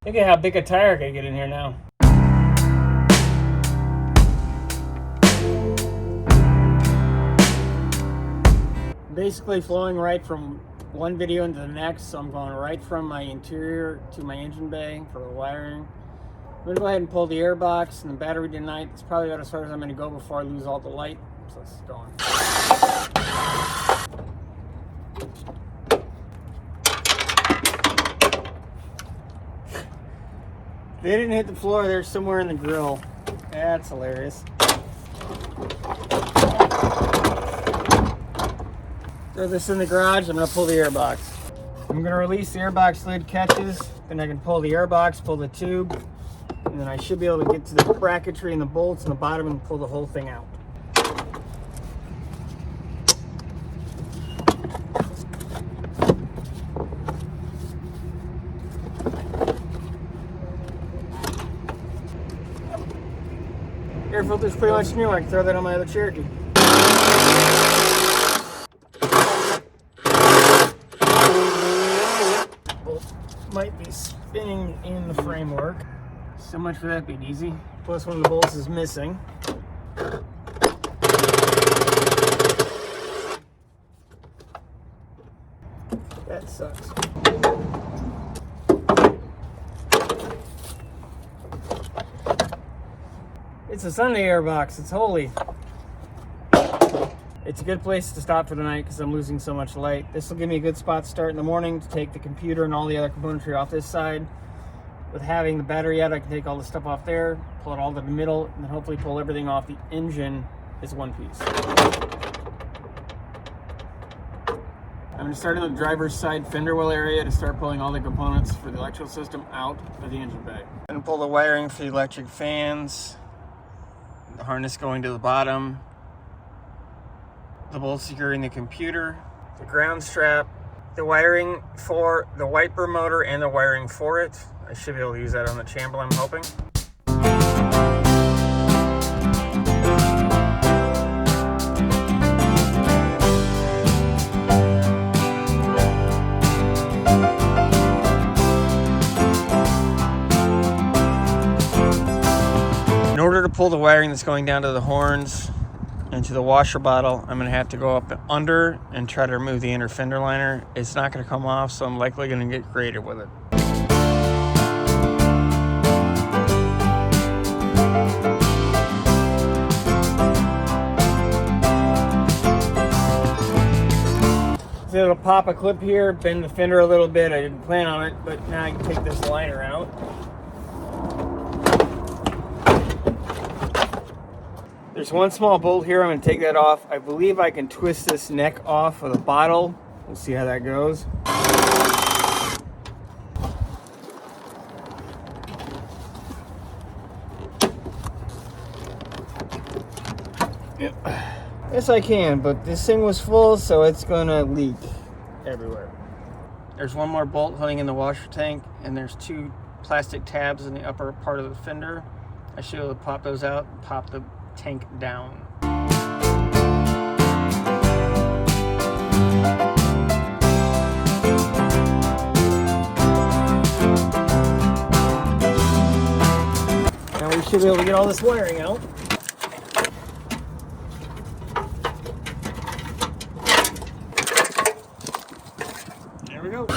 Look at how big a tire I can get in here now. Basically flowing right from one video into the next, so I'm going right from my interior to my engine bay for the wiring. I'm going to go ahead and pull the air box and the battery tonight. It's probably about as far as I'm going to go before I lose all the light. So let's go on. They didn't hit the floor, they're somewhere in the grill. That's hilarious. Throw this in the garage, I'm going to pull the air box. I'm going to release the air box lid catches, then I can pull the air box, pull the tube, and then I should be able to get to the bracketry and the bolts in the bottom and pull the whole thing out. Air filter's pretty much new. I can throw that on my other Cherokee. Bolt might be spinning in the framework. So much for that being easy. Plus one of the bolts is missing. That sucks. It's a Sunday airbox. It's holy. It's a good place to stop for the night because I'm losing so much light. This will give me a good spot to start in the morning to take the computer and all the other componentry off this side. With having the battery out, I can take all the stuff off there, pull it all to the middle, and then hopefully pull everything off the engine as one piece. I'm going to start in the driver's side fender well area to start pulling all the components for the electrical system out of the engine bay. I'm going to pull the wiring for the electric fans, the harness going to the bottom, the bolt securing the computer, the ground strap, the wiring for the wiper motor and the wiring for it. I should be able to use that on the Chambler, I'm hoping. In order to pull the wiring that's going down to the horns and to the washer bottle, I'm going to have to go up under and try to remove the inner fender liner. It's not going to come off, so I'm likely going to get creative with it. So it'll pop a clip here, bend the fender a little bit. I didn't plan on it, but now I can take this liner out. There's one small bolt here. I'm going to take that off. I believe I can twist this neck off of the bottle. We'll see how that goes. Yep. Yes, I can, but this thing was full, so it's going to leak everywhere. There's one more bolt holding in the washer tank, and there's two plastic tabs in the upper part of the fender. I should be able to pop those out and pop the tank down. Now we should be able to get all this wiring out. There we go.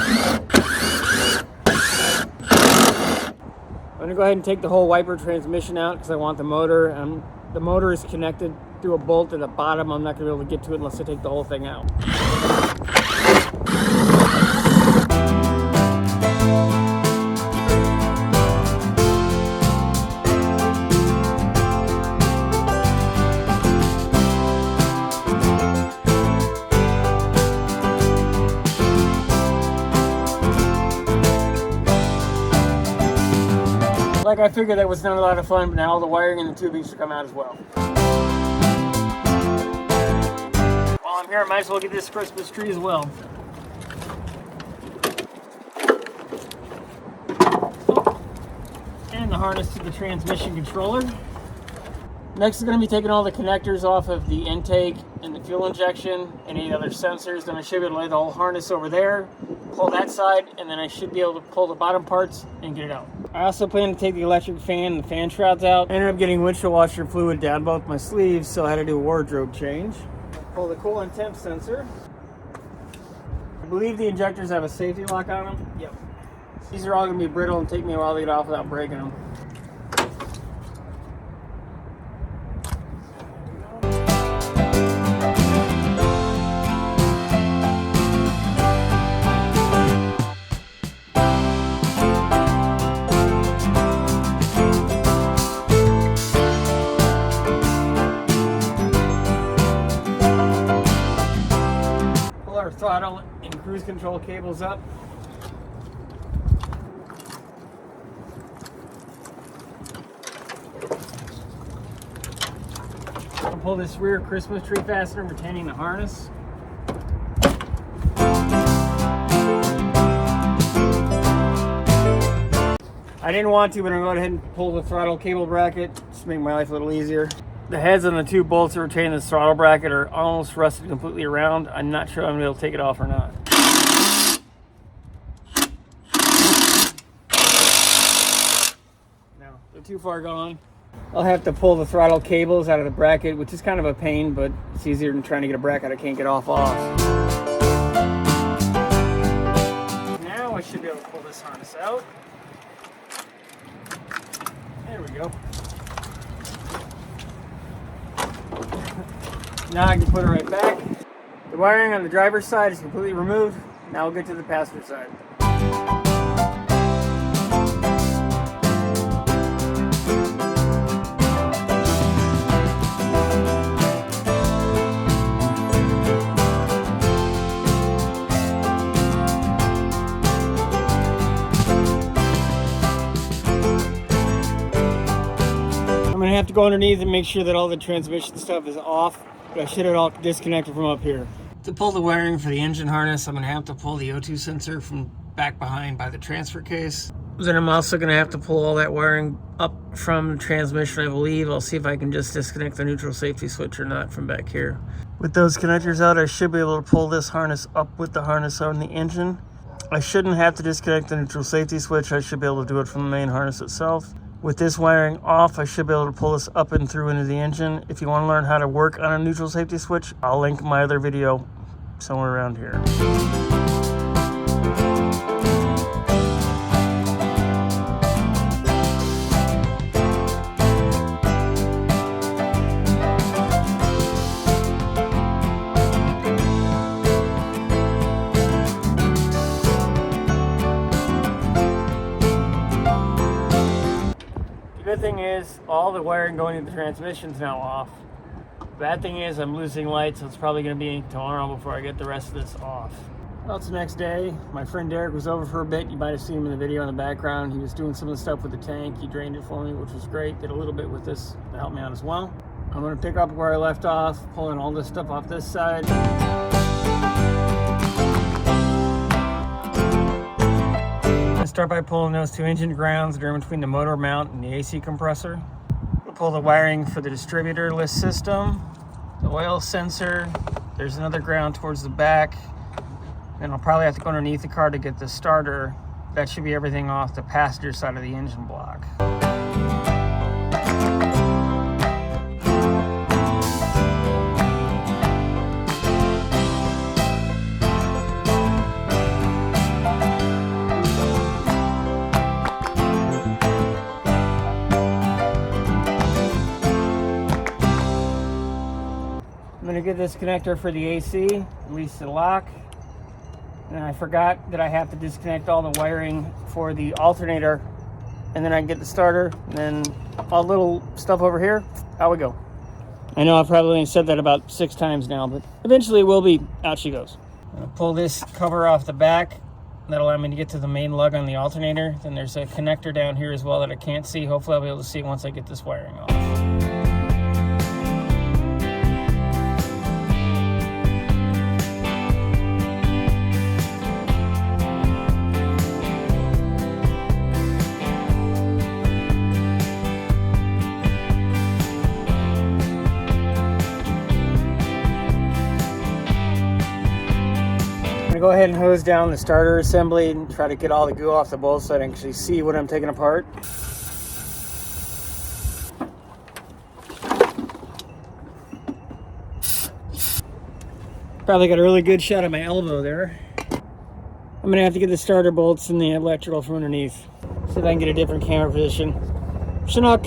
I'm going to go ahead and take the whole wiper transmission out because I want the motor. The motor is connected through a bolt at the bottom. I'm not going to be able to get to it unless I take the whole thing out. Like I figured that was not a lot of fun, but now all the wiring and the tubing should come out as well. While I'm here, I might as well get this Christmas tree as well. And the harness to the transmission controller. Next is going to be taking all the connectors off of the intake and the fuel injection and any other sensors. Then I should be able to lay the whole harness over there, pull that side, and then I should be able to pull the bottom parts and get it out. I also plan to take the electric fan and the fan shrouds out. I ended up getting windshield washer fluid down both my sleeves, so I had to do a wardrobe change. Pull the coolant temp sensor. I believe the injectors have a safety lock on them. Yep. These are all going to be brittle and take me a while to get off without breaking them. Throttle and cruise control cables up. I'll pull this rear Christmas tree fastener retaining the harness. I didn't want to, but I'm going to go ahead and pull the throttle cable bracket just to make my life a little easier. The heads on the two bolts that retain the throttle bracket are almost rusted completely around. I'm not sure I'm going to be able to take it off or not. No, they're too far gone. I'll have to pull the throttle cables out of the bracket, which is kind of a pain, but it's easier than trying to get a bracket I can't get off. Now I should be able to pull this harness out. There we go. Now I can put it right back. The wiring on the driver's side is completely removed. Now we'll get to the passenger side. I'm going to have to go underneath and make sure that all the transmission stuff is off. But I should have all disconnected from up here. To pull the wiring for the engine harness, I'm going to have to pull the O2 sensor from back behind by the transfer case. Then I'm also going to have to pull all that wiring up from the transmission, I believe. I'll see if I can just disconnect the neutral safety switch or not from back here. With those connectors out, I should be able to pull this harness up with the harness on the engine. I shouldn't have to disconnect the neutral safety switch. I should be able to do it from the main harness itself. With this wiring off, I should be able to pull this up and through into the engine. If you want to learn how to work on a neutral safety switch, I'll link my other video somewhere around here. Good thing is all the wiring going into the transmission is now off. Bad thing is I'm losing light, so it's probably going to be tomorrow before I get the rest of this off. Well, it's the next day. My friend Derek was over for a bit. You might have seen him in the video in the background. He was doing some of the stuff with the tank. He drained it for me, which was great. Did a little bit with this to help me out as well. I'm going to pick up where I left off, pulling all this stuff off this side. Start by pulling those two engine grounds that are in between the motor mount and the AC compressor. We'll pull the wiring for the distributor list system, the oil sensor. There's another ground towards the back. Then I'll probably have to go underneath the car to get the starter. That should be everything off the passenger side of the engine block. I'm going to get this connector for the AC, release the lock, and I forgot that I have to disconnect all the wiring for the alternator, and then I can get the starter, and then all the little stuff over here, out we go. I know I've probably only said that about 6 times now, but eventually it will be, out she goes. I'm going to pull this cover off the back. That'll allow me to get to the main lug on the alternator. Then there's a connector down here as well that I can't see. Hopefully I'll be able to see once I get this wiring off. gonna go ahead and hose down the starter assembly and try to get all the goo off the bolts so I can actually see what I'm taking apart. Probably got a really good shot of my elbow there. I'm gonna have to get the starter bolts and the electrical from underneath. See if I can get a different camera position. Chinook.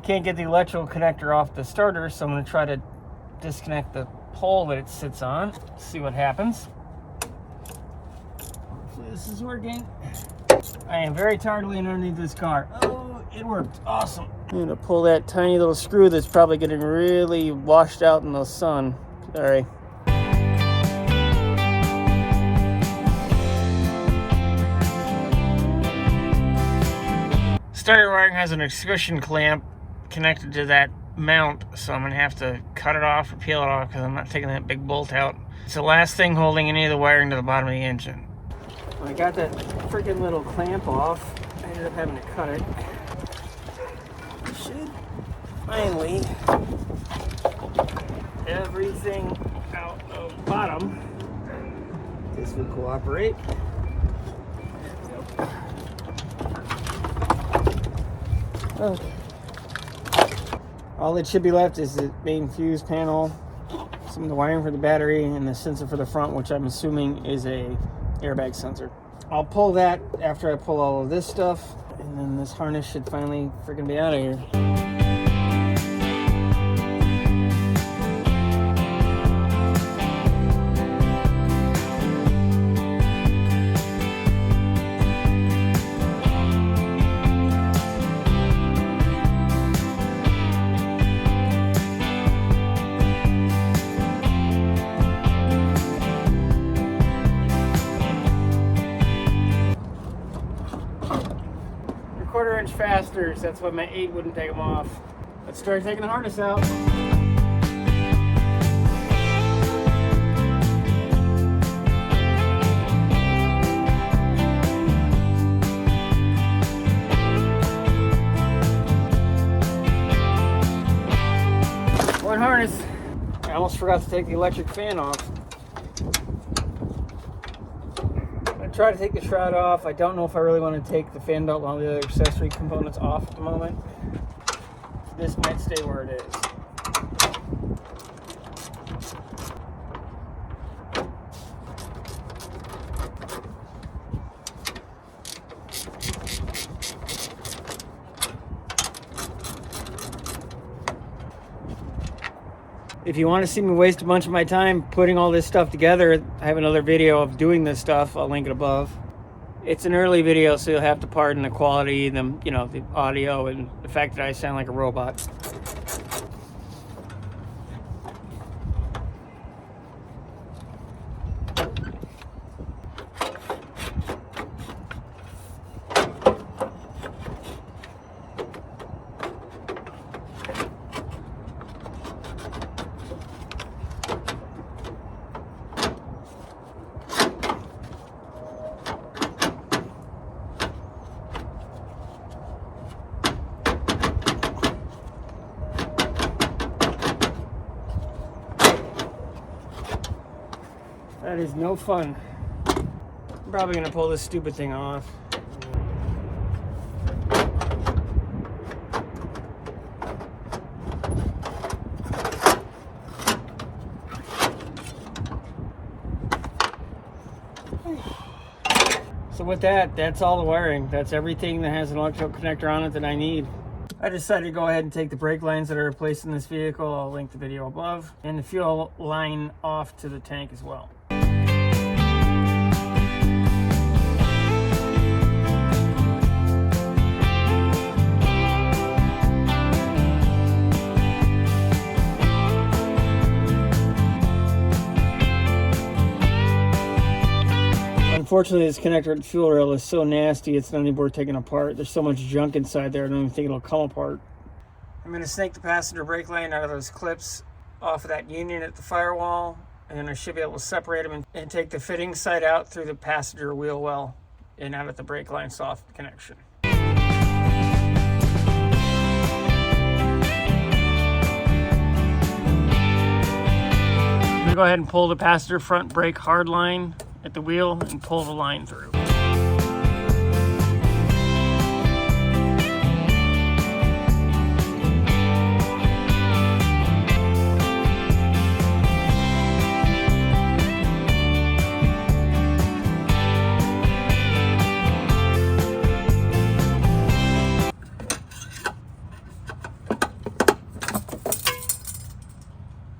Can't get the electrical connector off the starter, so I'm going to try to disconnect the pole that it sits on. See what happens. Hopefully this is working. I am very tired of laying underneath this car. Oh, it worked. Awesome. I'm going to pull that tiny little screw that's probably getting really washed out in the sun. Sorry. Starter wiring has an extrusion clamp connected to that mount, so I'm gonna have to cut it off or peel it off because I'm not taking that big bolt out. It's the last thing holding any of the wiring to the bottom of the engine. When I got that freaking little clamp off, I ended up having to cut it. Should finally everything out the bottom. This will cooperate. Okay. All that should be left is the main fuse panel, some of the wiring for the battery, and the sensor for the front, which I'm assuming is a airbag sensor. I'll pull that after I pull all of this stuff, and then this harness should finally freaking be out of here. Quarter-inch faster, so that's why my 8 wouldn't take them off. Let's start taking the harness out. One harness. I almost forgot to take the electric fan off. Try to take the shroud off. I don't know if I really want to take the fan belt and all the other accessory components off at the moment. This might stay where it is. If you want to see me waste a bunch of my time putting all this stuff together, I have another video of doing this stuff. I'll link it above. It's an early video, so you'll have to pardon the quality, the audio, and the fact that I sound like a robot. That is no fun. I'm probably gonna pull this stupid thing off. So with that, that's all the wiring. That's everything that has an electrical connector on it that I need. I decided to go ahead and take the brake lines that are replaced in this vehicle. I'll link the video above, and the fuel line off to the tank as well. Unfortunately, this connector at the fuel rail is so nasty, it's not even worth taking apart. There's so much junk inside there, I don't even think it'll come apart. I'm going to snake the passenger brake line out of those clips off of that union at the firewall, and then I should be able to separate them and take the fitting side out through the passenger wheel well and out at the brake line soft connection. I'm going to go ahead and pull the passenger front brake hard line at the wheel and pull the line through.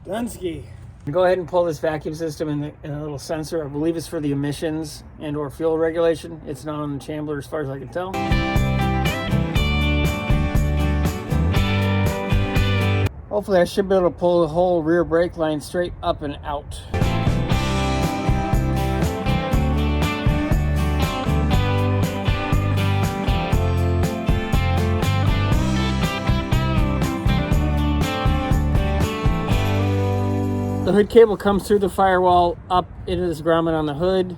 Dunsky. Go ahead and pull this vacuum system in a little sensor. I believe it's for the emissions and or fuel regulation. It's not on the Chambler as far as I can tell. Hopefully I should be able to pull the whole rear brake line straight up and out. The hood cable comes through the firewall up into this grommet on the hood.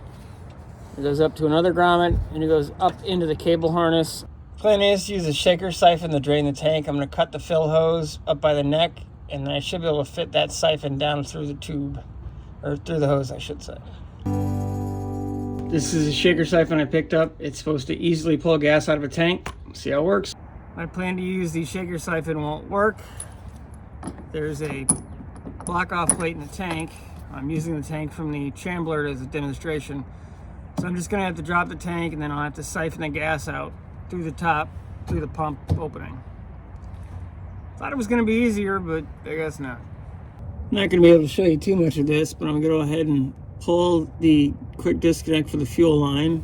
It goes up to another grommet and it goes up into the cable harness. Plan is to use a shaker siphon to drain the tank. I'm going to cut the fill hose up by the neck, and then I should be able to fit that siphon down through the tube, or through the hose I should say. This is a shaker siphon I picked up. It's supposed to easily pull gas out of a tank. See how it works. My plan to use the shaker siphon won't work. There's a block off plate in the tank. I'm using the tank from the Chambler as a demonstration. So I'm just gonna have to drop the tank, and then I'll have to siphon the gas out through the top, through the pump opening. Thought it was gonna be easier, but I guess not. I'm not gonna be able to show you too much of this, but I'm gonna go ahead and pull the quick disconnect for the fuel line.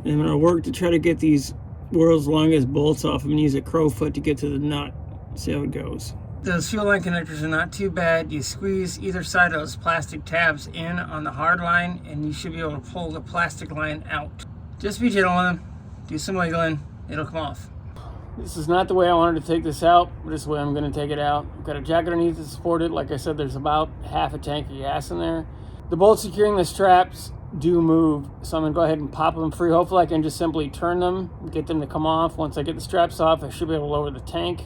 And I'm gonna work to try to get these world's longest bolts off. I'm gonna use a crowfoot to get to the nut. See how it goes. Those fuel line connectors are not too bad. You squeeze either side of those plastic tabs in on the hard line, and you should be able to pull the plastic line out. Just be gentle on them. Do some wiggling. It'll come off. This is not the way I wanted to take this out, but this is the way I'm going to take it out. I've got a jacket underneath to support it. Like I said, there's about half a tank of gas in there. The bolts securing the straps do move, so I'm going to go ahead and pop them free. Hopefully I can just simply turn them, get them to come off. Once I get the straps off, I should be able to lower the tank.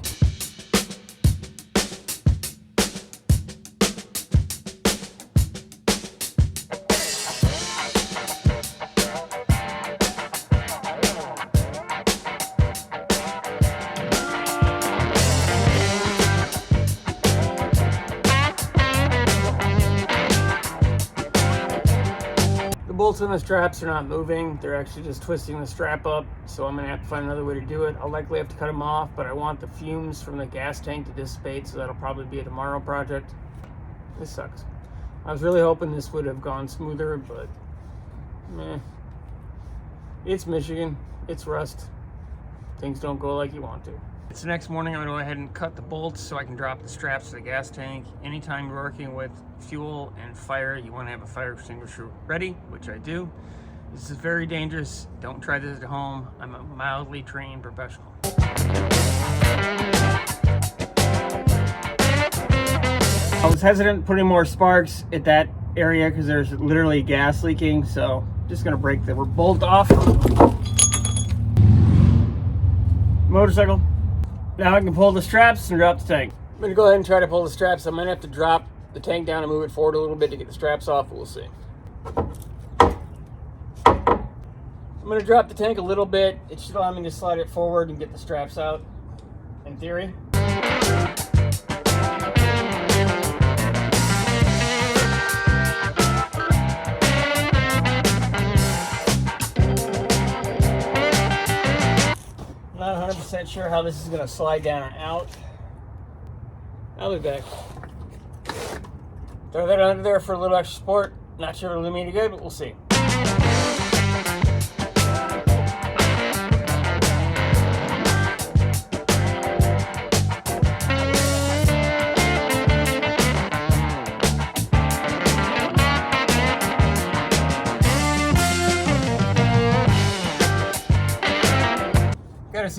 The bolts on the straps are not moving. They're actually just twisting the strap up, so I'm gonna have to find another way to do it. I'll likely have to cut them off, but I want the fumes from the gas tank to dissipate, so that'll probably be a tomorrow project. This sucks. I was really hoping this would have gone smoother, but meh. It's Michigan, it's rust. Things don't go like you want to. It's the next morning. I'm gonna go ahead and cut the bolts so I can drop the straps to the gas tank. Anytime you're working with fuel and fire, you want to have a fire extinguisher ready, which I do. This is very dangerous. Don't try this at home. I'm a mildly trained professional. I was hesitant putting more sparks at that area because there's literally gas leaking, so I'm just gonna break the bolt off. Motorcycle. Now I can pull the straps and drop the tank. I'm gonna go ahead and try to pull the straps. I might have to drop the tank down and move it forward a little bit to get the straps off, but we'll see. I'm gonna drop the tank a little bit. It should allow me to slide it forward and get the straps out, in theory. Not 100% sure how this is going to slide down and out. I'll be back. Throw that under there for a little extra support. Not sure it'll do me any good, but we'll see.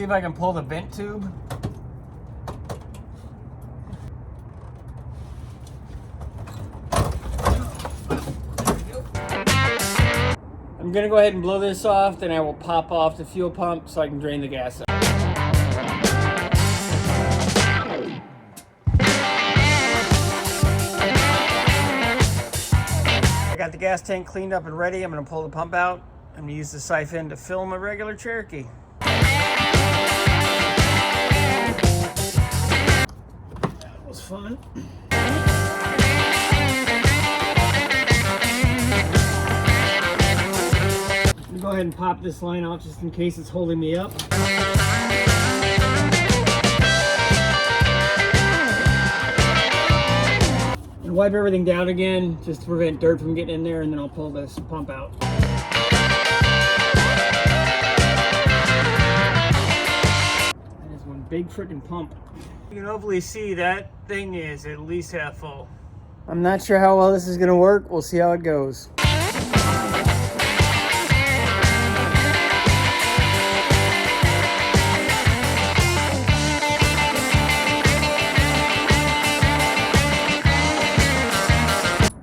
see if I can pull the vent tube. I'm gonna go ahead and blow this off, then I will pop off the fuel pump so I can drain the gas out. I got the gas tank cleaned up and ready. I'm gonna pull the pump out. I'm gonna use the siphon to fill my regular Cherokee. That was fun. Go ahead and pop this line out just in case it's holding me up. And wipe everything down again just to prevent dirt from getting in there, and then I'll pull this pump out. That is one big freaking pump. You can hopefully see that thing is at least half full. I'm not sure how well this is gonna work. We'll see how it goes.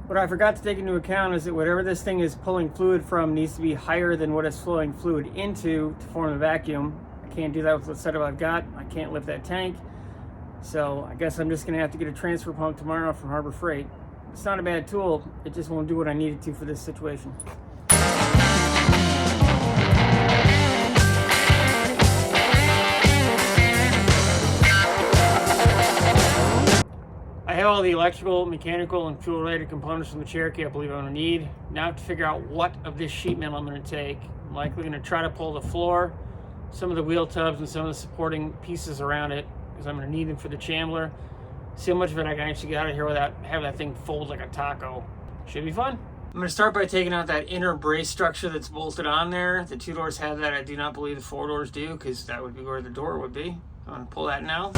What I forgot to take into account is that whatever this thing is pulling fluid from needs to be higher than what it's flowing fluid into to form a vacuum. I can't do that with the setup I've got. I can't lift that tank. So I guess I'm just gonna have to get a transfer pump tomorrow from Harbor Freight. It's not a bad tool, it just won't do what I need it to for this situation. I have all the electrical, mechanical, and fuel-related components from the Cherokee I believe I'm going to need. Now I have to figure out what of this sheet metal I'm going to take. I'm likely going to try to pull the floor, some of the wheel tubs, and some of the supporting pieces around it, because I'm going to need them for the Chambler. See how much of it I can actually get out of here without having that thing fold like a taco. Should be fun. I'm going to start by taking out that inner brace structure that's bolted on there. The two doors have that. I do not believe the four doors do, because that would be where the door would be. I'm going to pull that now.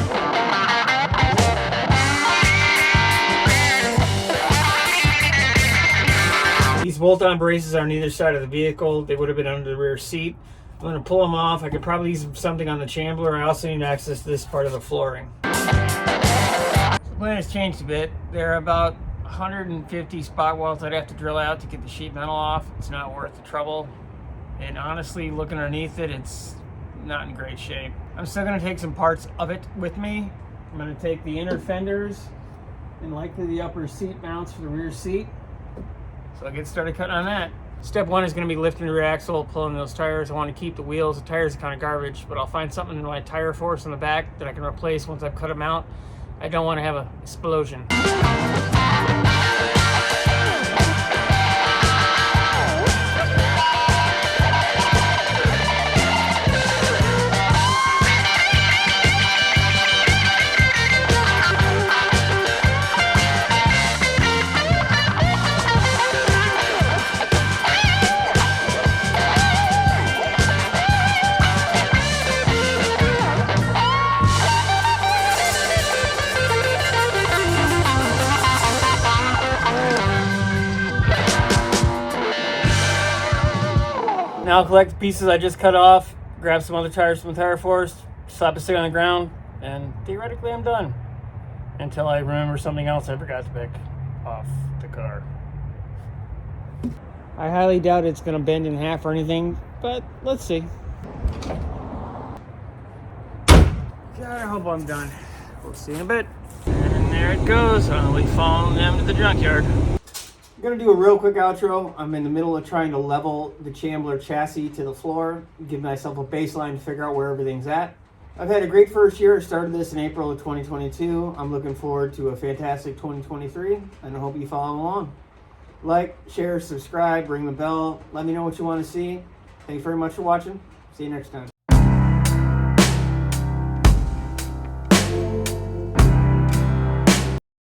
These bolt-on braces are on either side of the vehicle. They would have been under the rear seat. I'm going to pull them off. I could probably use something on the Chambler. I also need to access this part of the flooring. So the plan has changed a bit. There are about 150 spot welds I'd have to drill out to get the sheet metal off. It's not worth the trouble. And honestly, looking underneath it, it's not in great shape. I'm still going to take some parts of it with me. I'm going to take the inner fenders and likely the upper seat mounts for the rear seat. So I'll get started cutting on that. Step one is going to be lifting the rear axle, pulling those tires. I want to keep the wheels. The tires are kind of garbage, but I'll find something in my tire force in the back that I can replace once I've cut them out. I don't want to have an explosion. Now I'll collect the pieces I just cut off, grab some other tires from the tire force, slap a stick on the ground, and theoretically I'm done. Until I remember something else I forgot to pick off the car. I highly doubt it's going to bend in half or anything, but let's see. God, I hope I'm done. We'll see in a bit. And there it goes. I'll be following them to the junkyard. I'm going to do a real quick outro. I'm in the middle of trying to level the Chambler chassis to the floor, give myself a baseline to figure out where everything's at. I've had a great first year. I started this in April of 2022. I'm looking forward to a fantastic 2023, and I hope you follow along. Like, share, subscribe, ring the bell. Let me know what you want to see. Thanks very much for watching. See you next time.